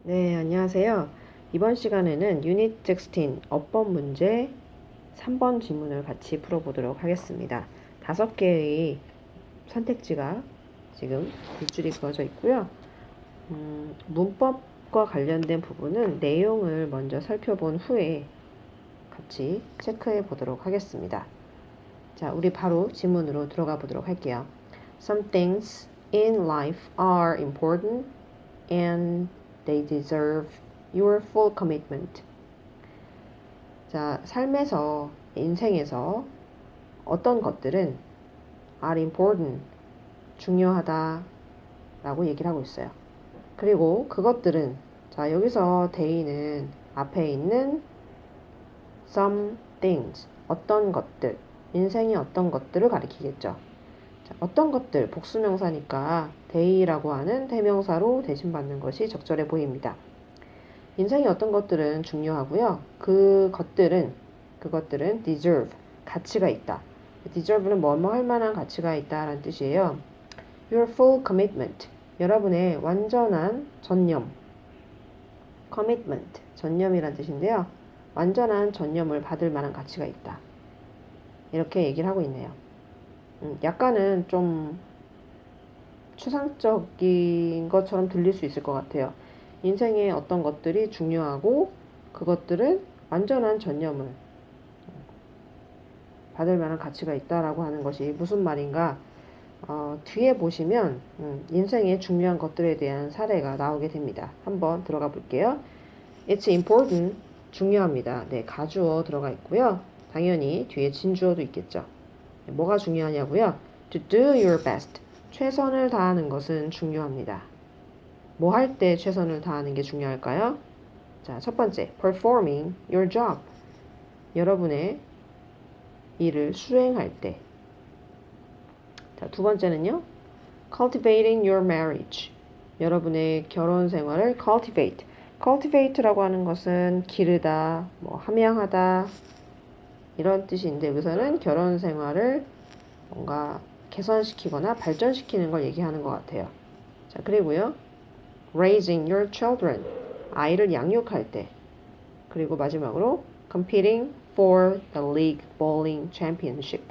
네, 안녕하세요. 이번 시간에는 유닛 16 어법 문제 3번 지문을 같이 풀어보도록 하겠습니다. 5개의 선택지가 지금 빗줄이 그어져 있고요. 문법과 관련된 부분은 내용을 먼저 살펴본 후에 같이 체크해 보도록 하겠습니다. 자, 우리 바로 지문으로 들어가 보도록 할게요. Some things in life are important and they deserve your full commitment. 자, 삶에서, 인생에서 어떤 것들은 are important, 중요하다 라고 얘기를 하고 있어요. 그리고 그것들은, 자, 여기서 they는 앞에 있는 some things, 어떤 것들, 인생의 어떤 것들을 가리키겠죠. 자, 어떤 것들, 복수명사니까 they라고 하는 대명사로 대신받는 것이 적절해 보입니다. 인생의 어떤 것들은 중요하고요. 그것들은 deserve, 가치가 있다. deserve는 뭐뭐 할 만한 가치가 있다라는 뜻이에요. Your full commitment, 여러분의 완전한 전념. commitment, 전념이란 뜻인데요. 완전한 전념을 받을 만한 가치가 있다. 이렇게 얘기를 하고 있네요. 약간은 좀 추상적인 것처럼 들릴 수 있을 것 같아요. 인생의 어떤 것들이 중요하고 그것들은 완전한 전념을 받을 만한 가치가 있다라고 하는 것이 무슨 말인가? 뒤에 보시면 인생의 중요한 것들에 대한 사례가 나오게 됩니다. 한번 들어가 볼게요. It's important, 중요합니다. 네, 가주어 들어가 있고요. 당연히 뒤에 진주어도 있겠죠. 뭐가 중요하냐고요? To do your best, 최선을 다하는 것은 중요합니다. 뭐 할 때 최선을 다하는 게 중요할까요? 자, 첫 번째, performing your job. 여러분의 일을 수행할 때. 자, 두 번째는요, cultivating your marriage. 여러분의 결혼 생활을 cultivate. cultivate라고 하는 것은 기르다, 뭐 함양하다 이런 뜻인데 여기서는 결혼 생활을 뭔가 개선시키거나 발전시키는 걸 얘기하는 것 같아요. 자, 그리고요, raising your children. 아이를 양육할 때. 그리고 마지막으로 competing for the league bowling championship.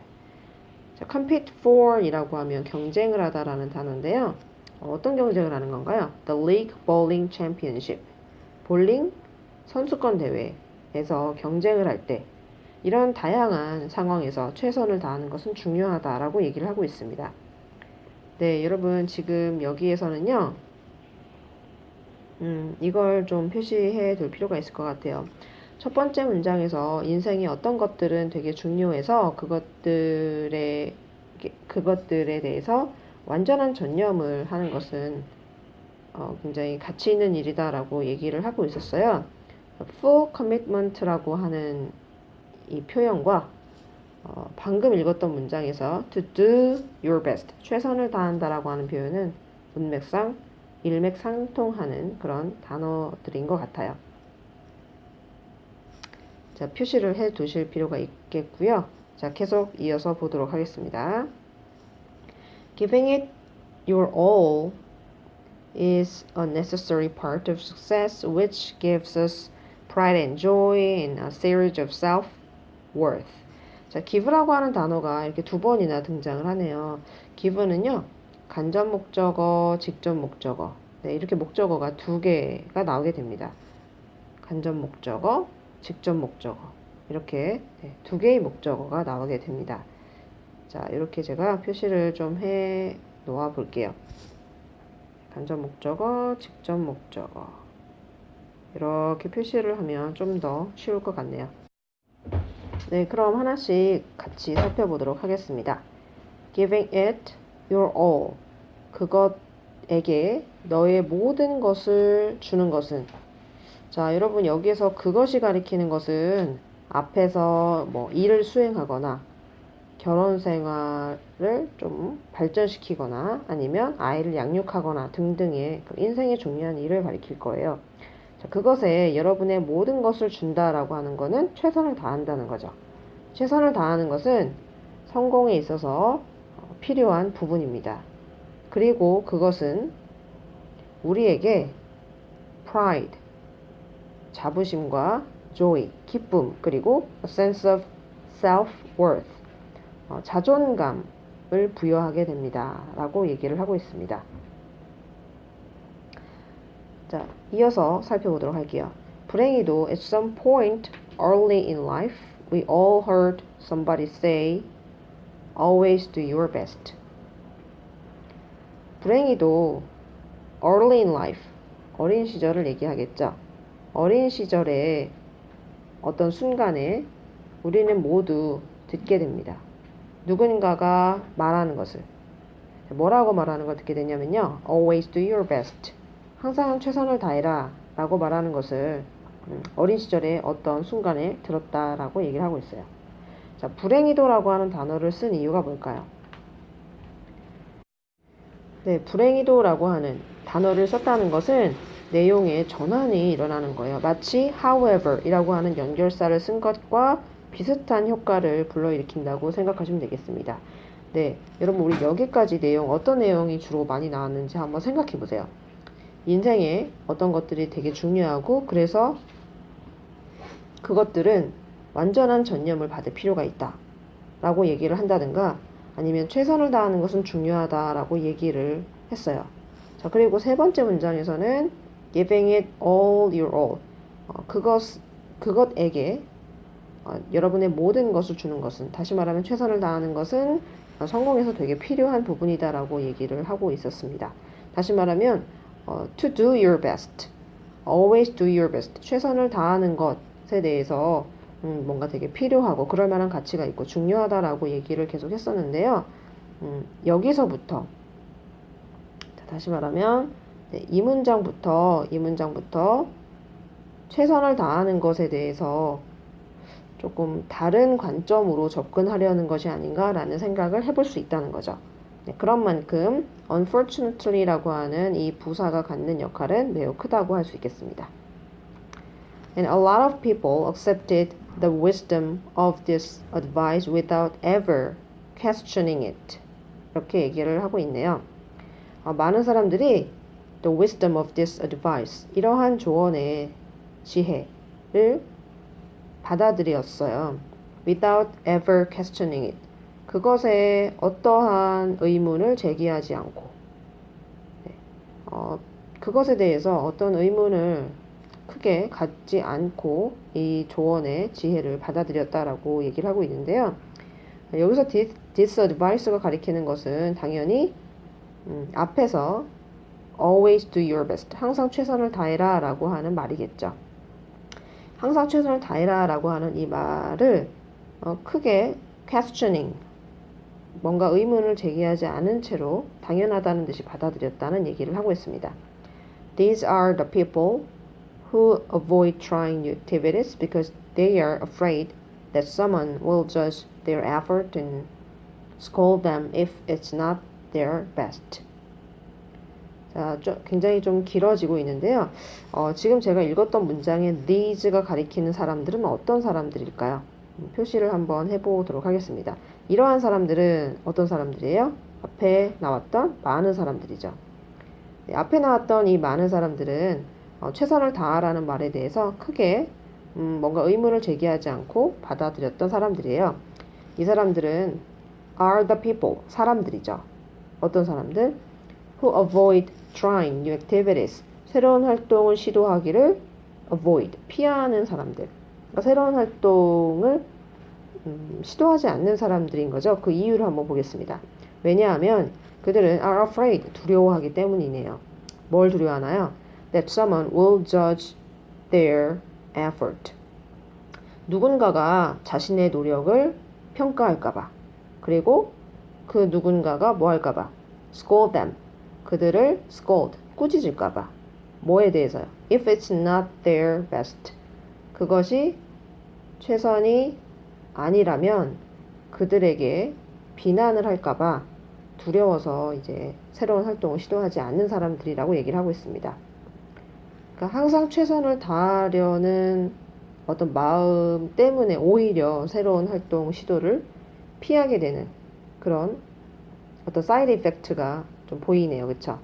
자, compete for 이라고 하면 경쟁을 하다라는 단어인데요. 어떤 경쟁을 하는 건가요? The league bowling championship. 볼링 선수권 대회에서 경쟁을 할 때 이런 다양한 상황에서 최선을 다하는 것은 중요하다라고 얘기를 하고 있습니다. 네, 여러분 지금 여기에서는요. 이걸 좀 표시해 둘 필요가 있을 것 같아요. 첫 번째 문장에서 인생의 어떤 것들은 되게 중요해서 그것들에 대해서 완전한 전념을 하는 것은 굉장히 가치 있는 일이다라고 얘기를 하고 있었어요. full commitment라고 하는 이 표현과 방금 읽었던 문장에서 to do your best, 최선을 다한다라고 하는 표현은 문맥상 일맥상통하는 그런 단어들인 것 같아요. 자, 표시를 해 두실 필요가 있겠고요. 자, 계속 이어서 보도록 하겠습니다. Giving it your all is a necessary part of success which gives us pride and joy in a series of self-worth. 자, give라고 하는 단어가 이렇게 두 번이나 등장을 하네요. give는요, 간접 목적어, 직접 목적어. 네, 이렇게 목적어가 두 개가 나오게 됩니다. 간접 목적어, 직접 목적어. 이렇게 두 개의 목적어가 나오게 됩니다. 자, 이렇게 제가 표시를 좀 해 놓아 볼게요. 간접 목적어, 직접 목적어. 이렇게 표시를 하면 좀 더 쉬울 것 같네요. 네, 그럼 하나씩 같이 살펴보도록 하겠습니다. Giving it your all. 그것에게 너의 모든 것을 주는 것은. 자, 여러분 여기에서 그것이 가리키는 것은 앞에서 뭐 일을 수행하거나 결혼 생활을 좀 발전시키거나 아니면 아이를 양육하거나 등등의 인생의 중요한 일을 가리킬 거예요. 자, 그것에 여러분의 모든 것을 준다라고 하는 것은 최선을 다한다는 거죠. 최선을 다하는 것은 성공에 있어서 필요한 부분입니다. 그리고 그것은 우리에게 pride, 자부심과 joy, 기쁨, 그리고 a sense of self-worth, 자존감을 부여하게 됩니다. 라고 얘기를 하고 있습니다. 자, 이어서 살펴보도록 할게요. 불행히도 at some point early in life, we all heard somebody say, always do your best. 불행히도 early in life, 어린 시절을 얘기하겠죠. 어린 시절에 어떤 순간에 우리는 모두 듣게 됩니다. 누군가가 말하는 것을. 뭐라고 말하는 걸 듣게 되냐면요. Always do your best. 항상 최선을 다해라 라고 말하는 것을 어린 시절에 어떤 순간에 들었다라고 얘기를 하고 있어요. 자, 불행히도라고 하는 단어를 쓴 이유가 뭘까요? 네, 불행히도라고 하는 단어를 썼다는 것은 내용의 전환이 일어나는 거예요. 마치 however 이라고 하는 연결사를 쓴 것과 비슷한 효과를 불러일으킨다고 생각하시면 되겠습니다. 네, 여러분 우리 여기까지 내용 어떤 내용이 주로 많이 나왔는지 한번 생각해 보세요. 인생에 어떤 것들이 되게 중요하고 그래서 그것들은 완전한 전념을 받을 필요가 있다 라고 얘기를 한다든가 아니면 최선을 다하는 것은 중요하다 라고 얘기를 했어요. 자, 그리고 세 번째 문장에서는 giving it all your all, 그것에게 여러분의 모든 것을 주는 것은, 다시 말하면 최선을 다하는 것은 성공에서 되게 필요한 부분이다 라고 얘기를 하고 있었습니다. 다시 말하면 to do your best, always do your best, 최선을 다하는 것에 대해서 뭔가 되게 필요하고 그럴 만한 가치가 있고 중요하다라고 얘기를 계속 했었는데요. 여기서부터 다시 말하면 네, 이 문장부터 최선을 다하는 것에 대해서 조금 다른 관점으로 접근하려는 것이 아닌가라는 생각을 해볼 수 있다는 거죠. 네, 그런 만큼 unfortunately라고 하는 이 부사가 갖는 역할은 매우 크다고 할 수 있겠습니다. And a lot of people accepted the wisdom of this advice without ever questioning it. 이렇게 얘기를 하고 있네요. 많은 사람들이 the wisdom of this advice, 이러한 조언의 지혜를 받아들였어요. without ever questioning it. 그것에 어떠한 의문을 제기하지 않고 네. 그것에 대해서 어떤 의문을 크게 갖지 않고 이 조언의 지혜를 받아들였다라고 얘기를 하고 있는데요. 여기서 this advice가 가리키는 것은 당연히 앞에서 always do your best, 항상 최선을 다해라 라고 하는 말이겠죠. 항상 최선을 다해라 라고 하는 이 말을 크게 questioning, 뭔가 의문을 제기하지 않은 채로 당연하다는 듯이 받아들였다는 얘기를 하고 있습니다. These are the people who avoid trying new activities because they are afraid that someone will judge their effort and scold them if it's not their best. 자, 굉장히 좀 길어지고 있는데요. 지금 제가 읽었던 문장에 these가 가리키는 사람들은 어떤 사람들일까요? 표시를 한번 해보도록 하겠습니다. 이러한 사람들은 어떤 사람들이에요? 앞에 나왔던 많은 사람들이죠. 네, 앞에 나왔던 이 많은 사람들은 최선을 다하라는 말에 대해서 크게 뭔가 의문을 제기하지 않고 받아들였던 사람들이에요. 이 사람들은 are the people, 사람들이죠. 어떤 사람들? who avoid trying new activities, 새로운 활동을 시도하기를 avoid, 피하는 사람들. 그러니까 새로운 활동을 시도하지 않는 사람들인 거죠. 그 이유를 한번 보겠습니다. 왜냐하면 그들은 are afraid, 두려워하기 때문이네요. 뭘 두려워하나요? That someone will judge their effort. 누군가가 자신의 노력을 평가할까봐. 그리고 그 누군가가 뭐 할까봐. scold them. 그들을 scold, 꾸짖을까봐. 뭐에 대해서요? If it's not their best. 그것이 최선이 아니라면 그들에게 비난을 할까봐 두려워서 이제 새로운 활동을 시도하지 않는 사람들이라고 얘기를 하고 있습니다. 그러니까 항상 최선을 다하려는 어떤 마음 때문에 오히려 새로운 활동 시도를 피하게 되는 그런 어떤 사이드 이펙트가 좀 보이네요. 그쵸?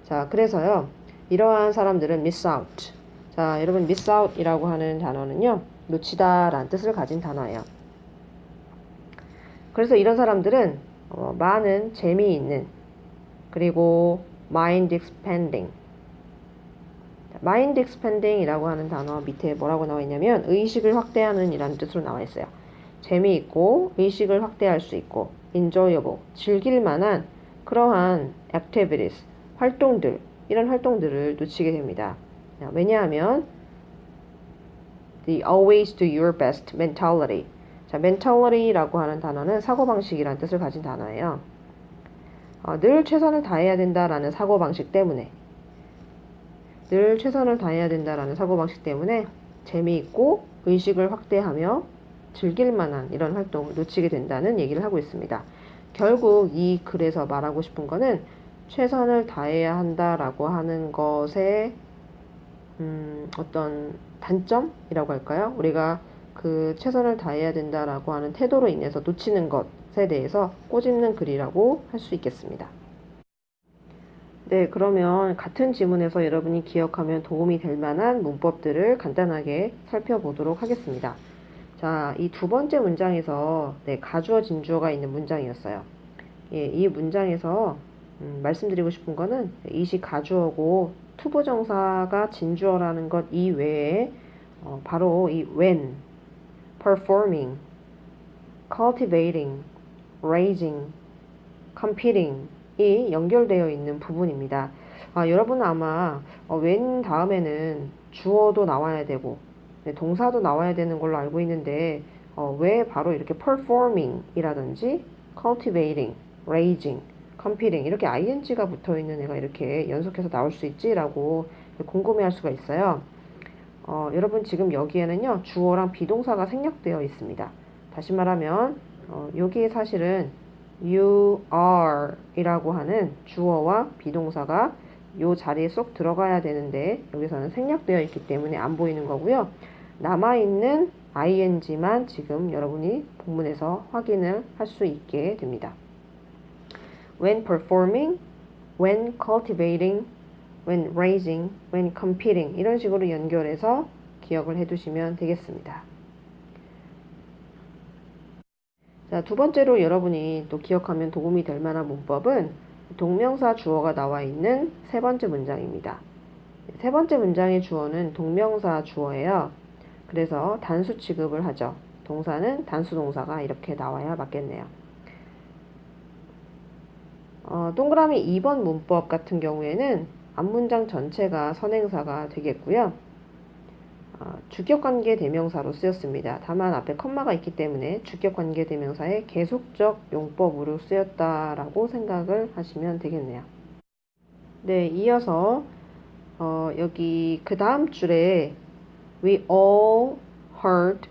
자, 그래서요. 이러한 사람들은 miss out. 자, 여러분 miss out이라고 하는 단어는요. 놓치다 라는 뜻을 가진 단어예요. 그래서 이런 사람들은 많은 재미있는 그리고 mind expanding. mind expanding 이라고 하는 단어 밑에 뭐라고 나와 있냐면 의식을 확대하는 이라는 뜻으로 나와 있어요. 재미있고 의식을 확대할 수 있고 enjoyable, 즐길 만한 그러한 activities, 활동들, 이런 활동들을 놓치게 됩니다. 왜냐하면 the always do your best mentality. 자, mentality라고 하는 단어는 사고방식이라는 뜻을 가진 단어예요. 늘 최선을 다해야 된다라는 사고방식 때문에 늘 최선을 다해야 된다라는 사고방식 때문에 재미있고 의식을 확대하며 즐길 만한 이런 활동을 놓치게 된다는 얘기를 하고 있습니다. 결국 이 글에서 말하고 싶은 거는 최선을 다해야 한다라고 하는 것의 어떤 단점이라고 할까요? 우리가 그 최선을 다해야 된다라고 하는 태도로 인해서 놓치는 것에 대해서 꼬집는 글이라고 할 수 있겠습니다. 네, 그러면 같은 지문에서 여러분이 기억하면 도움이 될 만한 문법들을 간단하게 살펴보도록 하겠습니다. 자, 이 두 번째 문장에서 가주어 진주어가 있는 문장이었어요. 예, 이 문장에서 말씀드리고 싶은 거는 이시 가주어고 투부정사가 진주어라는 것 이외에 바로 이 when, performing, cultivating, raising, competing 이 연결되어 있는 부분입니다. 여러분은 아마 when 다음에는 주어도 나와야 되고 동사도 나와야 되는 걸로 알고 있는데 왜 바로 이렇게 performing 이라든지 cultivating, raising, competing 이렇게 ing가 붙어 있는 애가 이렇게 연속해서 나올 수 있지? 라고 궁금해 할 수가 있어요. 여러분 지금 여기에는요 주어랑 비동사가 생략되어 있습니다. 다시 말하면 여기에 사실은 you are 이라고 하는 주어와 비동사가 이 자리에 쏙 들어가야 되는데 여기서는 생략되어 있기 때문에 안 보이는 거고요. 남아있는 ing만 지금 여러분이 본문에서 확인을 할 수 있게 됩니다. When performing, when cultivating, when raising, when competing 이런 식으로 연결해서 기억을 해두시면 되겠습니다. 자, 두 번째로 여러분이 또 기억하면 도움이 될 만한 문법은 동명사 주어가 나와 있는 세 번째 문장입니다. 세 번째 문장의 주어는 동명사 주어예요. 그래서 단수 취급을 하죠. 동사는 단수 동사가 이렇게 나와야 맞겠네요. 동그라미 2번 문법 같은 경우에는 앞문장 전체가 선행사가 되겠고요. 주격관계 대명사로 쓰였습니다. 다만 앞에 컴마가 있기 때문에 주격관계 대명사의 계속적 용법으로 쓰였다라고 생각을 하시면 되겠네요. 네, 이어서 여기 그 다음 줄에 We all heard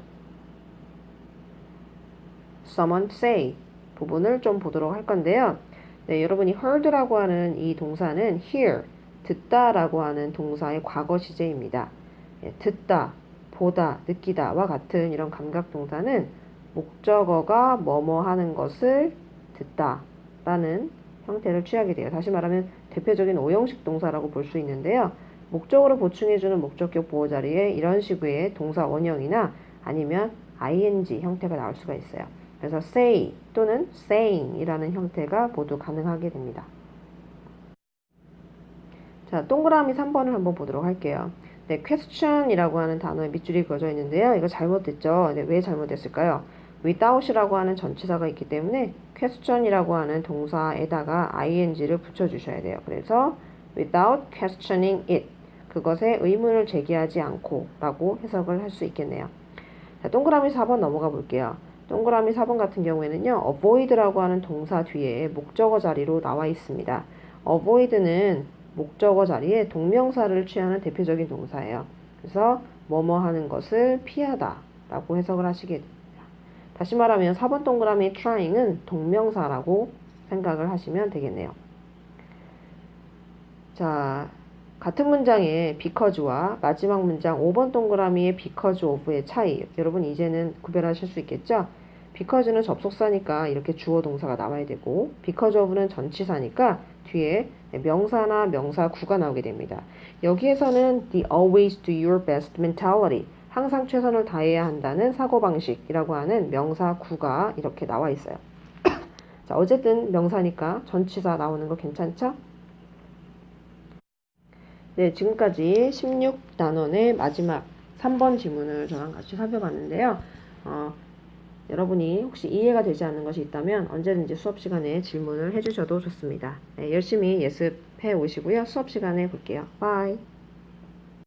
someone say 부분을 좀 보도록 할 건데요. 네, 여러분이 heard라고 하는 이 동사는 hear, 듣다라고 하는 동사의 과거 시제입니다. 듣다, 보다, 느끼다와 같은 이런 감각 동사는 목적어가 뭐뭐 하는 것을 듣다 라는 형태를 취하게 돼요. 다시 말하면 대표적인 오형식 동사라고 볼 수 있는데요. 목적어로 보충해주는 목적격 보호 자리에 이런 식의 동사 원형이나 아니면 ing 형태가 나올 수가 있어요. 그래서 say 또는 saying 이라는 형태가 모두 가능하게 됩니다. 자, 동그라미 3번을 한번 보도록 할게요. 네, question이라고 하는 단어에 밑줄이 그어져 있는데요. 이거 잘못됐죠? 네, 왜 잘못됐을까요? without이라고 하는 전치사가 있기 때문에 question이라고 하는 동사에다가 ing를 붙여주셔야 돼요. 그래서 without questioning it, 그것에 의문을 제기하지 않고 라고 해석을 할 수 있겠네요. 자, 동그라미 4번 넘어가 볼게요. 동그라미 4번 같은 경우에는요, avoid라고 하는 동사 뒤에 목적어 자리로 나와 있습니다. avoid는 목적어 자리에 동명사를 취하는 대표적인 동사예요. 그래서 뭐뭐 하는 것을 피하다 라고 해석을 하시게 됩니다. 다시 말하면 4번 동그라미 trying은 동명사라고 생각을 하시면 되겠네요. 자, 같은 문장의 because와 마지막 문장 5번 동그라미의 because of의 차이, 여러분 이제는 구별하실 수 있겠죠? because는 접속사니까 이렇게 주어 동사가 나와야 되고 because of는 전치사니까 뒤에 명사나 명사구가 나오게 됩니다. 여기에서는 the always do your best mentality, 항상 최선을 다해야 한다는 사고방식이라고 하는 명사구가 이렇게 나와 있어요. 자, 어쨌든 명사니까 전치사 나오는 거 괜찮죠? 네, 지금까지 16단원의 마지막 3번 지문을 저랑 같이 살펴봤는데요. 여러분이 혹시 이해가 되지 않는 것이 있다면 언제든지 수업 시간에 질문을 해주셔도 좋습니다. 네, 열심히 예습해 오시고요. 수업 시간에 볼게요. 바이.